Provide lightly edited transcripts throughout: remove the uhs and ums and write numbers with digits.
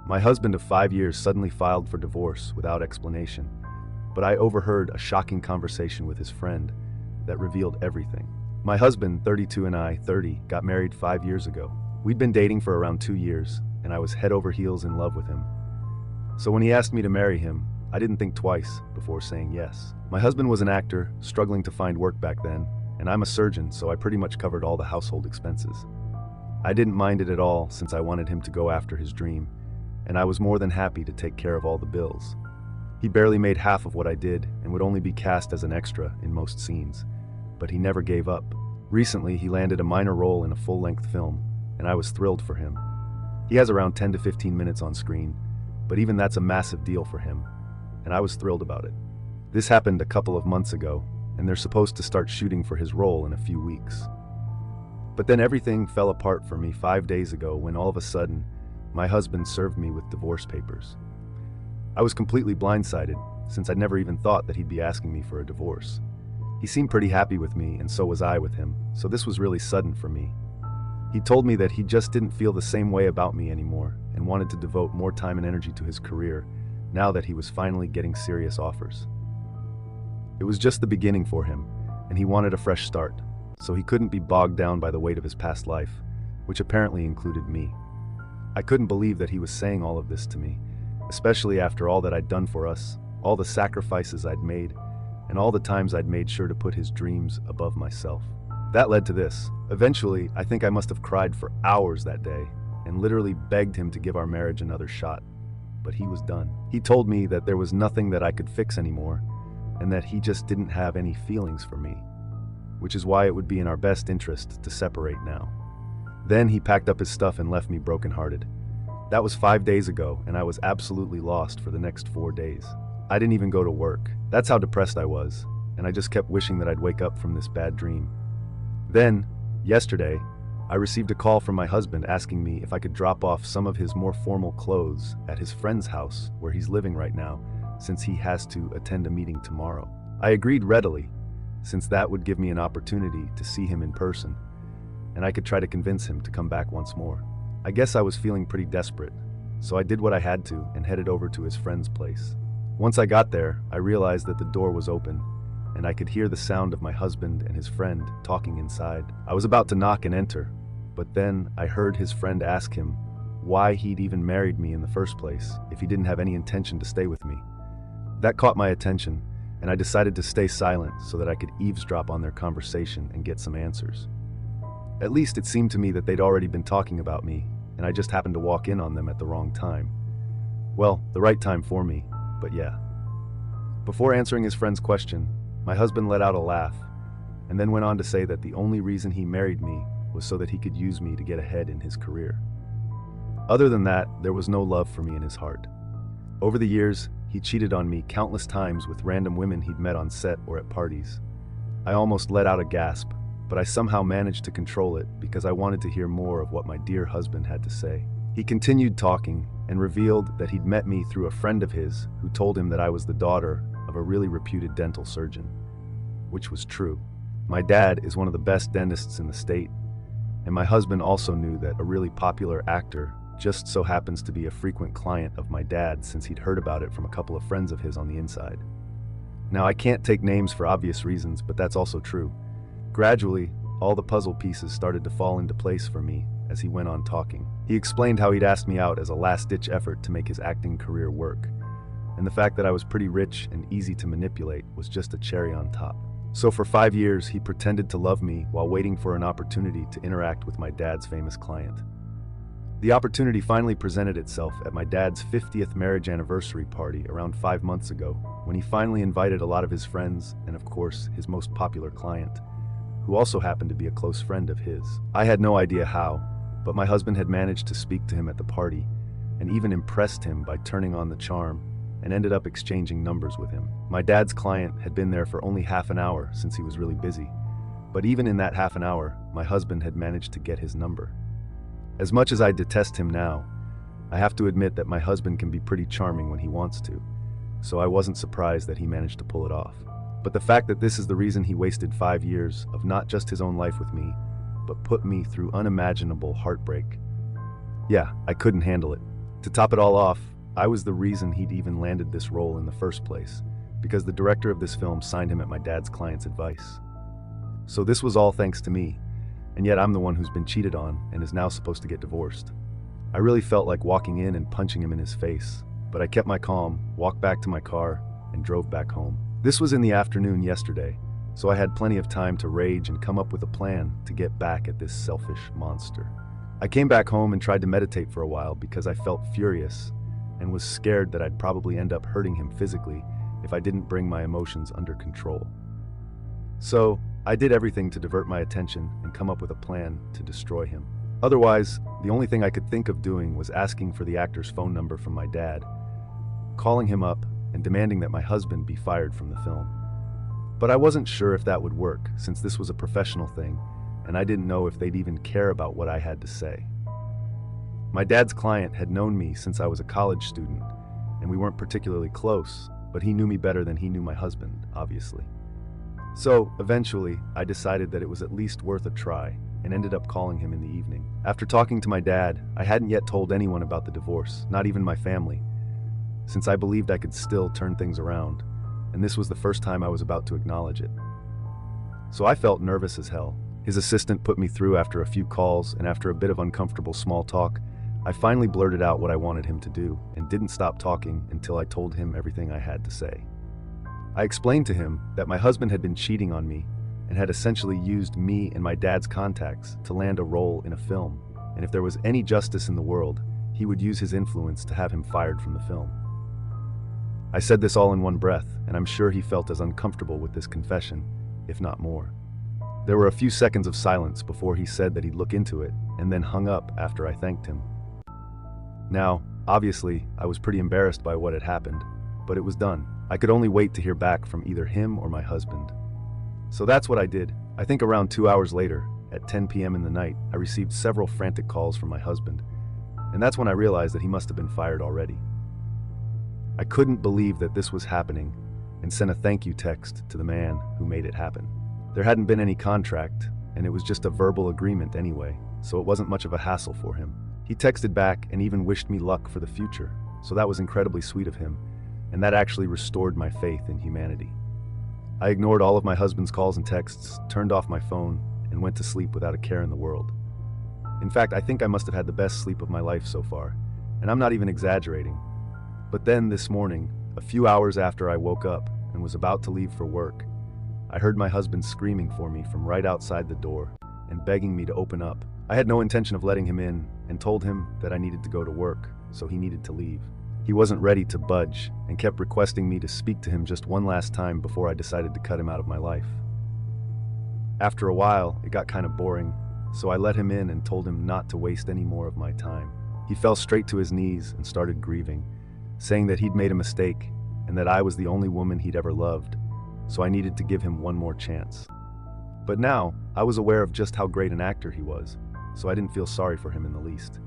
My husband of 5 years suddenly filed for divorce without explanation, but I overheard a shocking conversation with his friend that revealed everything. My husband, 32, and I, 30, got married 5 years ago. We'd been dating for around 2 years, and I was head over heels in love with him. So when he asked me to marry him, I didn't think twice before saying yes. My husband was an actor, struggling to find work back then, and I'm a surgeon, so I pretty much covered all the household expenses. I didn't mind it at all since I wanted him to go after his dream, and I was more than happy to take care of all the bills. He barely made half of what I did and would only be cast as an extra in most scenes, but he never gave up. Recently, he landed a minor role in a full-length film, and I was thrilled for him. He has around 10 to 15 minutes on screen, but even that's a massive deal for him, and I was thrilled about it. This happened a couple of months ago, and they're supposed to start shooting for his role in a few weeks. But then everything fell apart for me 5 days ago when all of a sudden, my husband served me with divorce papers. I was completely blindsided, since I'd never even thought that he'd be asking me for a divorce. He seemed pretty happy with me, and so was I with him, so this was really sudden for me. He told me that he just didn't feel the same way about me anymore and wanted to devote more time and energy to his career now that he was finally getting serious offers. It was just the beginning for him, and he wanted a fresh start, so he couldn't be bogged down by the weight of his past life, which apparently included me. I couldn't believe that he was saying all of this to me, especially after all that I'd done for us, all the sacrifices I'd made, and all the times I'd made sure to put his dreams above myself. That led to this. Eventually, I think I must have cried for hours that day and literally begged him to give our marriage another shot. But he was done. He told me that there was nothing that I could fix anymore and that he just didn't have any feelings for me, which is why it would be in our best interest to separate now. Then he packed up his stuff and left me brokenhearted. That was 5 days ago, and I was absolutely lost for the next 4 days. I didn't even go to work. That's how depressed I was, and I just kept wishing that I'd wake up from this bad dream. Then, yesterday, I received a call from my husband asking me if I could drop off some of his more formal clothes at his friend's house where he's living right now, since he has to attend a meeting tomorrow. I agreed readily, since that would give me an opportunity to see him in person, and I could try to convince him to come back once more. I guess I was feeling pretty desperate, so I did what I had to and headed over to his friend's place. Once I got there, I realized that the door was open, and I could hear the sound of my husband and his friend talking inside. I was about to knock and enter, but then I heard his friend ask him why he'd even married me in the first place if he didn't have any intention to stay with me. That caught my attention, and I decided to stay silent so that I could eavesdrop on their conversation and get some answers. At least it seemed to me that they'd already been talking about me, and I just happened to walk in on them at the wrong time. Well, the right time for me, but yeah. Before answering his friend's question, my husband let out a laugh, and then went on to say that the only reason he married me was so that he could use me to get ahead in his career. Other than that, there was no love for me in his heart. Over the years, he cheated on me countless times with random women he'd met on set or at parties. I almost let out a gasp, but I somehow managed to control it because I wanted to hear more of what my dear husband had to say. He continued talking and revealed that he'd met me through a friend of his who told him that I was the daughter of a really reputed dental surgeon, which was true. My dad is one of the best dentists in the state, and my husband also knew that a really popular actor just so happens to be a frequent client of my dad since he'd heard about it from a couple of friends of his on the inside. Now, I can't take names for obvious reasons, but that's also true. Gradually, all the puzzle pieces started to fall into place for me as he went on talking. He explained how he'd asked me out as a last-ditch effort to make his acting career work, and the fact that I was pretty rich and easy to manipulate was just a cherry on top. So for 5 years, he pretended to love me while waiting for an opportunity to interact with my dad's famous client. The opportunity finally presented itself at my dad's 50th marriage anniversary party around 5 months ago, when he finally invited a lot of his friends and, of course, his most popular client, who also happened to be a close friend of his. I had no idea how, but my husband had managed to speak to him at the party and even impressed him by turning on the charm and ended up exchanging numbers with him. My dad's client had been there for only half an hour since he was really busy, but even in that half an hour, my husband had managed to get his number. As much as I detest him now, I have to admit that my husband can be pretty charming when he wants to, so I wasn't surprised that he managed to pull it off. But the fact that this is the reason he wasted 5 years of not just his own life with me, but put me through unimaginable heartbreak. Yeah, I couldn't handle it. To top it all off, I was the reason he'd even landed this role in the first place, because the director of this film signed him at my dad's client's advice. So this was all thanks to me, and yet I'm the one who's been cheated on and is now supposed to get divorced. I really felt like walking in and punching him in his face, but I kept my calm, walked back to my car, and drove back home. This was in the afternoon yesterday, so I had plenty of time to rage and come up with a plan to get back at this selfish monster. I came back home and tried to meditate for a while because I felt furious and was scared that I'd probably end up hurting him physically if I didn't bring my emotions under control. So, I did everything to divert my attention and come up with a plan to destroy him. Otherwise, the only thing I could think of doing was asking for the actor's phone number from my dad, calling him up and demanding that my husband be fired from the film. But I wasn't sure if that would work, since this was a professional thing, and I didn't know if they'd even care about what I had to say. My dad's client had known me since I was a college student, and we weren't particularly close, but he knew me better than he knew my husband, obviously. So, eventually, I decided that it was at least worth a try, and ended up calling him in the evening. After talking to my dad, I hadn't yet told anyone about the divorce, not even my family, since I believed I could still turn things around, and this was the first time I was about to acknowledge it. So I felt nervous as hell. His assistant put me through after a few calls, and after a bit of uncomfortable small talk, I finally blurted out what I wanted him to do, and didn't stop talking until I told him everything I had to say. I explained to him that my husband had been cheating on me and had essentially used me and my dad's contacts to land a role in a film, and if there was any justice in the world, he would use his influence to have him fired from the film. I said this all in one breath, and I'm sure he felt as uncomfortable with this confession, if not more. There were a few seconds of silence before he said that he'd look into it, and then hung up after I thanked him. Now, obviously, I was pretty embarrassed by what had happened, but it was done. I could only wait to hear back from either him or my husband. So that's what I did. I think around 2 hours later, at 10 p.m. in the night, I received several frantic calls from my husband, and that's when I realized that he must have been fired already. I couldn't believe that this was happening, and sent a thank you text to the man who made it happen. There hadn't been any contract, and it was just a verbal agreement anyway, so it wasn't much of a hassle for him. He texted back and even wished me luck for the future, so that was incredibly sweet of him, and that actually restored my faith in humanity. I ignored all of my husband's calls and texts, turned off my phone, and went to sleep without a care in the world. In fact, I think I must have had the best sleep of my life so far, and I'm not even exaggerating. But then this morning, a few hours after I woke up and was about to leave for work, I heard my husband screaming for me from right outside the door and begging me to open up. I had no intention of letting him in and told him that I needed to go to work, so he needed to leave. He wasn't ready to budge and kept requesting me to speak to him just one last time before I decided to cut him out of my life. After a while, it got kind of boring, so I let him in and told him not to waste any more of my time. He fell straight to his knees and started grieving, saying that he'd made a mistake and that I was the only woman he'd ever loved, so I needed to give him one more chance. But now, I was aware of just how great an actor he was, so I didn't feel sorry for him in the least.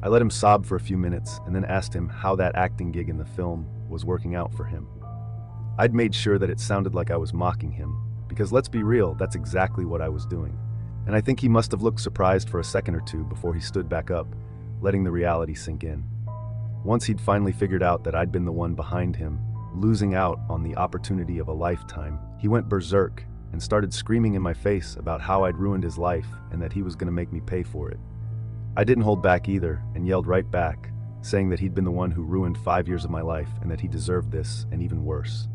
I let him sob for a few minutes and then asked him how that acting gig in the film was working out for him. I'd made sure that it sounded like I was mocking him, because let's be real, that's exactly what I was doing. And I think he must have looked surprised for a second or two before he stood back up, letting the reality sink in. Once he'd finally figured out that I'd been the one behind him, losing out on the opportunity of a lifetime, he went berserk and started screaming in my face about how I'd ruined his life and that he was going to make me pay for it. I didn't hold back either and yelled right back, saying that he'd been the one who ruined 5 years of my life and that he deserved this and even worse.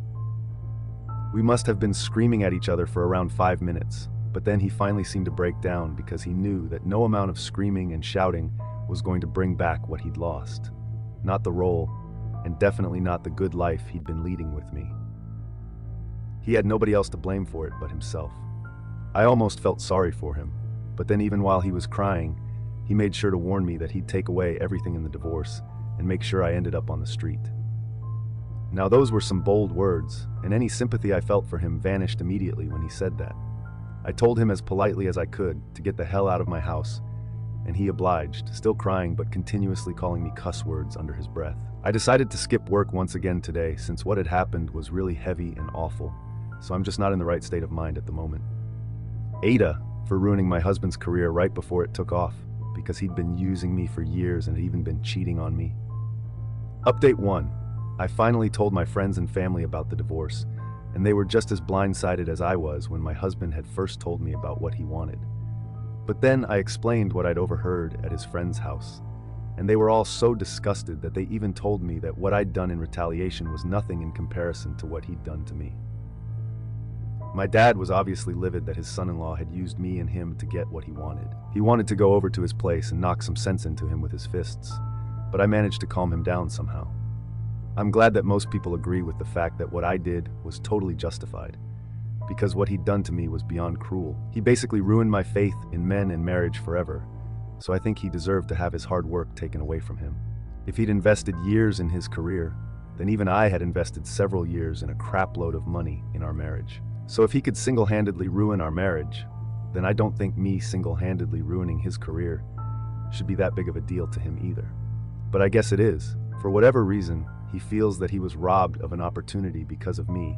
We must have been screaming at each other for around 5 minutes, but then he finally seemed to break down because he knew that no amount of screaming and shouting was going to bring back what he'd lost. Not the role, and definitely not the good life he'd been leading with me. He had nobody else to blame for it but himself. I almost felt sorry for him, but then even while he was crying, he made sure to warn me that he'd take away everything in the divorce and make sure I ended up on the street. Now those were some bold words, and any sympathy I felt for him vanished immediately when he said that. I told him as politely as I could to get the hell out of my house, and he obliged, still crying but continuously calling me cuss words under his breath. I decided to skip work once again today since what had happened was really heavy and awful, so I'm just not in the right state of mind at the moment. Ada for ruining my husband's career right before it took off, because he'd been using me for years and had even been cheating on me. Update 1. I finally told my friends and family about the divorce, and they were just as blindsided as I was when my husband had first told me about what he wanted. But then I explained what I'd overheard at his friend's house, and they were all so disgusted that they even told me that what I'd done in retaliation was nothing in comparison to what he'd done to me. My dad was obviously livid that his son-in-law had used me and him to get what he wanted. He wanted to go over to his place and knock some sense into him with his fists, but I managed to calm him down somehow. I'm glad that most people agree with the fact that what I did was totally justified, because what he'd done to me was beyond cruel. He basically ruined my faith in men and marriage forever, so I think he deserved to have his hard work taken away from him. If he'd invested years in his career, then even I had invested several years and a crapload of money in our marriage. So if he could single-handedly ruin our marriage, then I don't think me single-handedly ruining his career should be that big of a deal to him either. But I guess it is. For whatever reason, he feels that he was robbed of an opportunity because of me,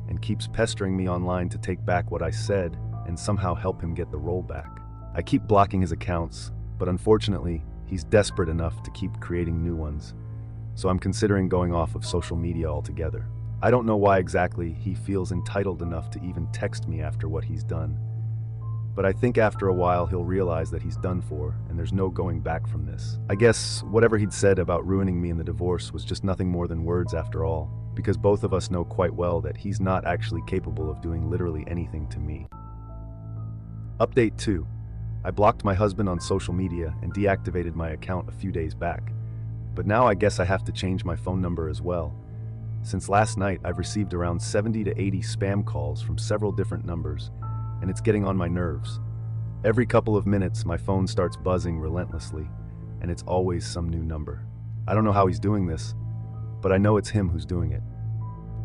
and keeps pestering me online to take back what I said and somehow help him get the role back. I keep blocking his accounts, but unfortunately, he's desperate enough to keep creating new ones, so I'm considering going off of social media altogether. I don't know why exactly he feels entitled enough to even text me after what he's done, but I think after a while he'll realize that he's done for and there's no going back from this. I guess whatever he'd said about ruining me in the divorce was just nothing more than words after all, because both of us know quite well that he's not actually capable of doing literally anything to me. Update 2. I blocked my husband on social media and deactivated my account a few days back, but now I guess I have to change my phone number as well. Since last night, I've received around 70 to 80 spam calls from several different numbers, and it's getting on my nerves. Every couple of minutes, my phone starts buzzing relentlessly, and it's always some new number. I don't know how he's doing this, but I know it's him who's doing it.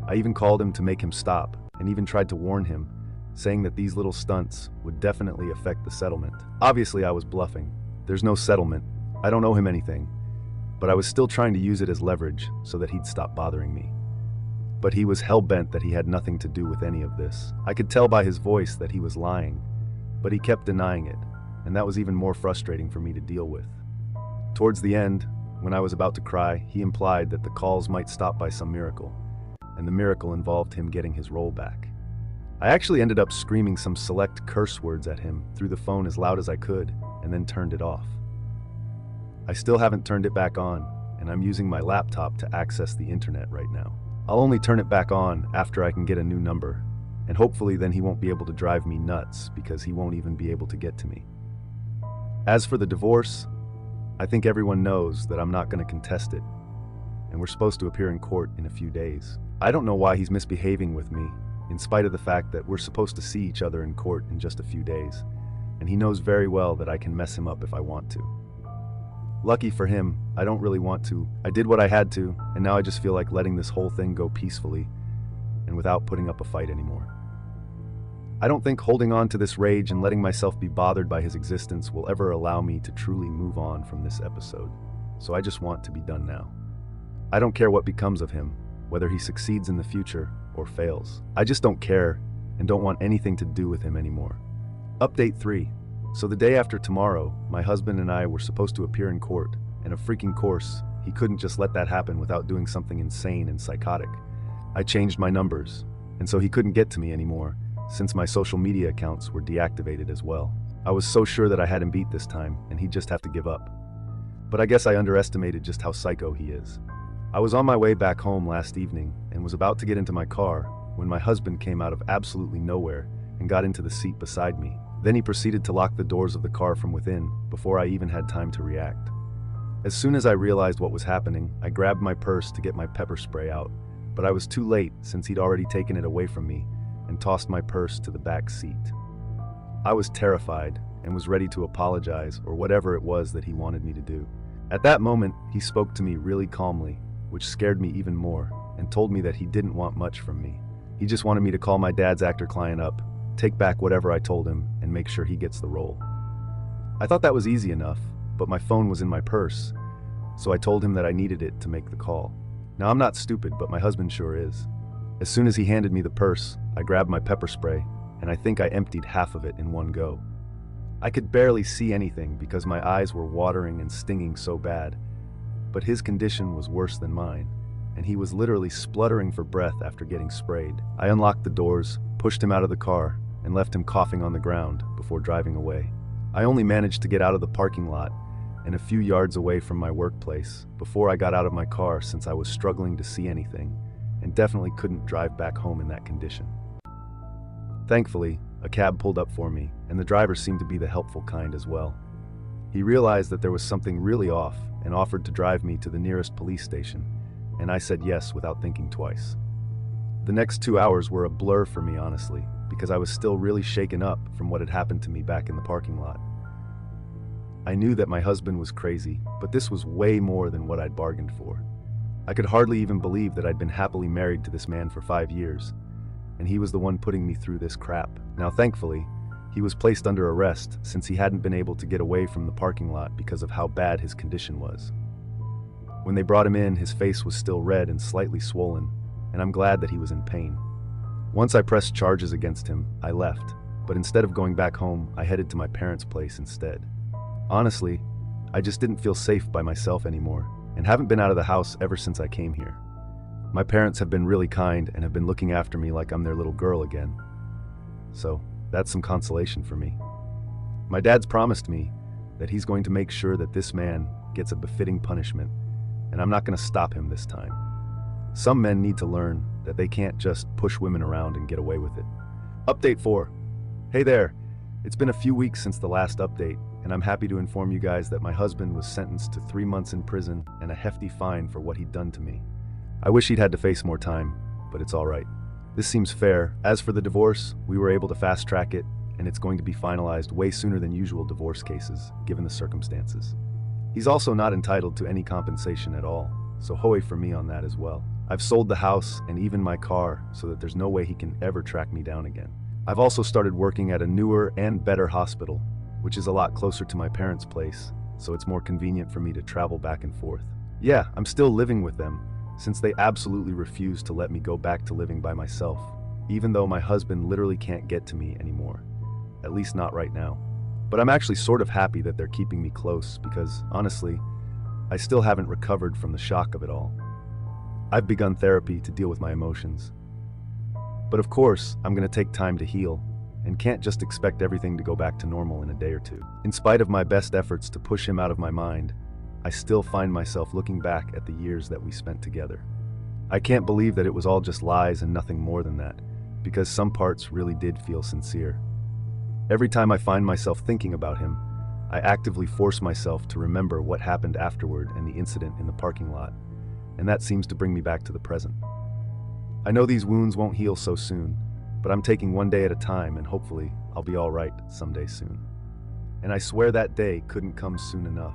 I even called him to make him stop, and even tried to warn him, saying that these little stunts would definitely affect the settlement. Obviously, I was bluffing. There's no settlement. I don't owe him anything, but I was still trying to use it as leverage so that he'd stop bothering me. But he was hell-bent that he had nothing to do with any of this. I could tell by his voice that he was lying, but he kept denying it, and that was even more frustrating for me to deal with. Towards the end, when I was about to cry, he implied that the calls might stop by some miracle, and the miracle involved him getting his role back. I actually ended up screaming some select curse words at him through the phone as loud as I could, and then turned it off. I still haven't turned it back on, and I'm using my laptop to access the internet right now. I'll only turn it back on after I can get a new number, and hopefully then he won't be able to drive me nuts because he won't even be able to get to me. As for the divorce, I think everyone knows that I'm not going to contest it, and we're supposed to appear in court in a few days. I don't know why he's misbehaving with me, in spite of the fact that we're supposed to see each other in court in just a few days, and he knows very well that I can mess him up if I want to. Lucky for him, I don't really want to. I did what I had to, and now I just feel like letting this whole thing go peacefully and without putting up a fight anymore. I don't think holding on to this rage and letting myself be bothered by his existence will ever allow me to truly move on from this episode, so I just want to be done now. I don't care what becomes of him, whether he succeeds in the future or fails. I just don't care and don't want anything to do with him anymore. Update 3. So the day after tomorrow, my husband and I were supposed to appear in court, and of freaking course, he couldn't just let that happen without doing something insane and psychotic. I changed my numbers, and so he couldn't get to me anymore, since my social media accounts were deactivated as well. I was so sure that I had him beat this time, and he'd just have to give up. But I guess I underestimated just how psycho he is. I was on my way back home last evening, and was about to get into my car, when my husband came out of absolutely nowhere and got into the seat beside me. Then he proceeded to lock the doors of the car from within before I even had time to react. As soon as I realized what was happening, I grabbed my purse to get my pepper spray out, but I was too late since he'd already taken it away from me and tossed my purse to the back seat. I was terrified and was ready to apologize or whatever it was that he wanted me to do. At that moment, he spoke to me really calmly, which scared me even more, and told me that he didn't want much from me. He just wanted me to call my dad's actor client up, take back whatever I told him, and make sure he gets the role. I thought that was easy enough, but my phone was in my purse, so I told him that I needed it to make the call. Now I'm not stupid, but my husband sure is. As soon as he handed me the purse, I grabbed my pepper spray, and I think I emptied half of it in one go. I could barely see anything because my eyes were watering and stinging so bad, but his condition was worse than mine, and he was literally spluttering for breath after getting sprayed. I unlocked the doors, pushed him out of the car, and left him coughing on the ground before driving away. I only managed to get out of the parking lot and a few yards away from my workplace before I got out of my car, since I was struggling to see anything and definitely couldn't drive back home in that condition. Thankfully, a cab pulled up for me, and the driver seemed to be the helpful kind as well. He realized that there was something really off and offered to drive me to the nearest police station, and I said yes without thinking twice. The next 2 hours were a blur for me, honestly, because I was still really shaken up from what had happened to me back in the parking lot. I knew that my husband was crazy, but this was way more than what I'd bargained for. I could hardly even believe that I'd been happily married to this man for 5 years, and he was the one putting me through this crap. Now, thankfully, he was placed under arrest since he hadn't been able to get away from the parking lot because of how bad his condition was. When they brought him in, his face was still red and slightly swollen, and I'm glad that he was in pain. Once I pressed charges against him, I left, but instead of going back home, I headed to my parents' place instead. Honestly, I just didn't feel safe by myself anymore, and haven't been out of the house ever since I came here. My parents have been really kind and have been looking after me like I'm their little girl again. So, that's some consolation for me. My dad's promised me that he's going to make sure that this man gets a befitting punishment, and I'm not going to stop him this time. Some men need to learn that they can't just push women around and get away with it. Update 4. Hey there, it's been a few weeks since the last update, and I'm happy to inform you guys that my husband was sentenced to 3 months in prison and a hefty fine for what he'd done to me. I wish he'd had to face more time, but it's all right. This seems fair. As for the divorce, we were able to fast track it, and it's going to be finalized way sooner than usual divorce cases, given the circumstances. He's also not entitled to any compensation at all, so hooray for me on that as well. I've sold the house and even my car so that there's no way he can ever track me down again. I've also started working at a newer and better hospital, which is a lot closer to my parents' place, so it's more convenient for me to travel back and forth. Yeah, I'm still living with them, since they absolutely refuse to let me go back to living by myself, even though my husband literally can't get to me anymore. At least not right now. But I'm actually sort of happy that they're keeping me close because, honestly, I still haven't recovered from the shock of it all. I've begun therapy to deal with my emotions. But of course, I'm going to take time to heal, and can't just expect everything to go back to normal in a day or two. In spite of my best efforts to push him out of my mind, I still find myself looking back at the years that we spent together. I can't believe that it was all just lies and nothing more than that, because some parts really did feel sincere. Every time I find myself thinking about him, I actively force myself to remember what happened afterward and the incident in the parking lot, and that seems to bring me back to the present. I know these wounds won't heal so soon, but I'm taking one day at a time, and hopefully I'll be all right someday soon. And I swear that day couldn't come soon enough.